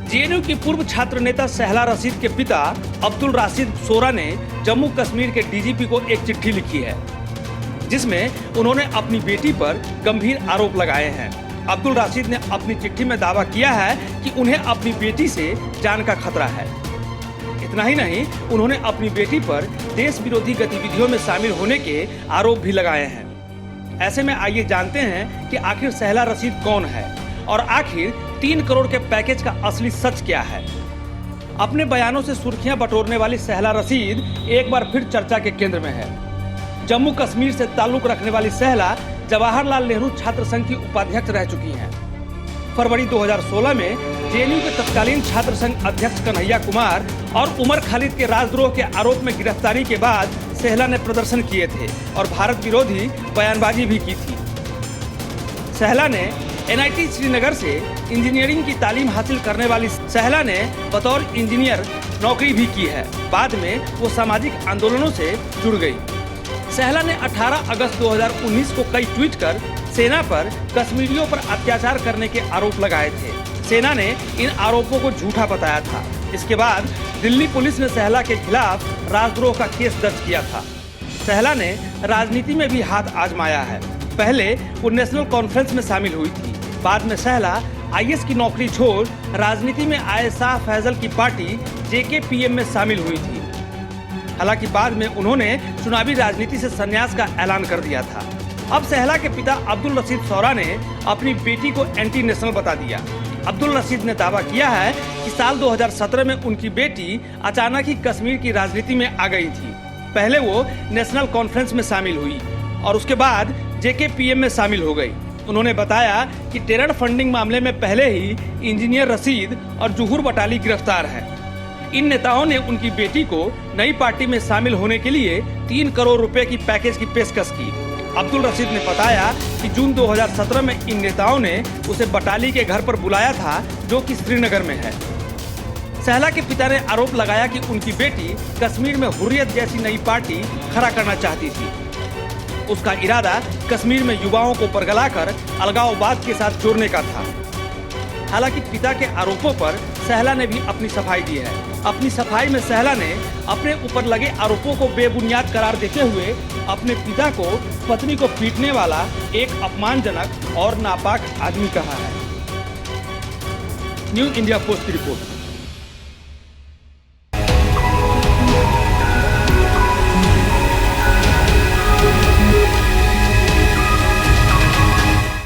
JNU की पूर्व छात्र नेता सहला रशीद के पिता अब्दुल राशिद सोरा ने जम्मू कश्मीर के डीजीपी को एक चिट्ठी लिखी है, जिसमें उन्होंने अपनी बेटी पर गंभीर आरोप लगाए हैं। अब्दुल राशिद ने अपनी चिट्ठी में दावा किया है कि उन्हें अपनी बेटी से जान का खतरा है। इतना ही नहीं, उन्होंने अपनी बेटी पर देश विरोधी गतिविधियों में शामिल होने के आरोप भी लगाए हैं। ऐसे में आइए जानते हैं कि आखिर सहला रशीद कौन है और आखिर 3 करोड़ के पैकेज का असली सच क्या है। अपने बयानों से सुर्खियां बटोरने वाली सहला रशीद एक बार फिर चर्चा के केंद्र में है। जम्मू कश्मीर से ताल्लुक रखने वाली सहला जवाहरलाल नेहरू छात्र संघ की उपाध्यक्ष रह चुकी हैं। फरवरी 2016 में जेएनयू के तत्कालीन छात्र संघ अध्यक्ष कन्हैया कुमार और उमर खालिद के राजद्रोह के आरोप में गिरफ्तारी के बाद सहला ने प्रदर्शन किए थे और भारत विरोधी बयानबाजी भी की थी। सहला ने एनआईटी श्रीनगर से इंजीनियरिंग की तालीम हासिल करने वाली सहला ने बतौर इंजीनियर नौकरी भी की है। बाद में वो सामाजिक आंदोलनों से जुड़ गई। सहला ने 18 अगस्त 2019 को कई ट्वीट कर सेना पर कश्मीरियों पर अत्याचार करने के आरोप लगाए थे। सेना ने इन आरोपों को झूठा बताया था। इसके बाद दिल्ली पुलिस ने सहला के खिलाफ राजद्रोह का केस दर्ज किया था। सहला ने राजनीति में भी हाथ आजमाया है। पहले वो नेशनल कॉन्फ्रेंस में शामिल हुई थी। बाद में सहला आईएएस की नौकरी छोड़ राजनीति में आए शाह फैजल की पार्टी जेकेपीएम में शामिल हुई थी। हालांकि बाद में उन्होंने चुनावी राजनीति से संन्यास का ऐलान कर दिया था। अब सहला के पिता अब्दुल रशीद सोरा ने अपनी बेटी को एंटी नेशनल बता दिया। अब्दुल रशीद ने दावा किया है कि साल 2017 में उनकी बेटी अचानक ही कश्मीर की राजनीति में आ गई थी। पहले वो नेशनल कॉन्फ्रेंस में शामिल हुई और उसके बाद जेकेपीएम में शामिल हो गई। उन्होंने बताया कि टेरर फंडिंग मामले में पहले ही इंजीनियर रशीद और जुहूर बटाली गिरफ्तार हैं। इन नेताओं ने उनकी बेटी को नई पार्टी में शामिल होने के लिए 3 करोड़ रुपए की पैकेज की पेशकश की। अब्दुल रशीद ने बताया कि जून 2017 में इन नेताओं ने उसे बटाली के घर पर बुलाया था, जो कि श्रीनगर में है। सहला के पिता ने आरोप लगाया कि उनकी बेटी कश्मीर में हुर्रियत जैसी नई पार्टी खड़ा करना चाहती थी। उसका इरादा कश्मीर में युवाओं को परगलाकर अलगाववाद के साथ जोड़ने का था। हालांकि पिता के आरोपों पर सहला ने भी अपनी सफाई दी है। अपनी सफाई में सहला ने अपने ऊपर लगे आरोपों को बेबुनियाद करार देते हुए अपने पिता को पत्नी को पीटने वाला एक अपमानजनक और नापाक आदमी कहा है। न्यू इंडिया पोस्ट की रिपोर्ट।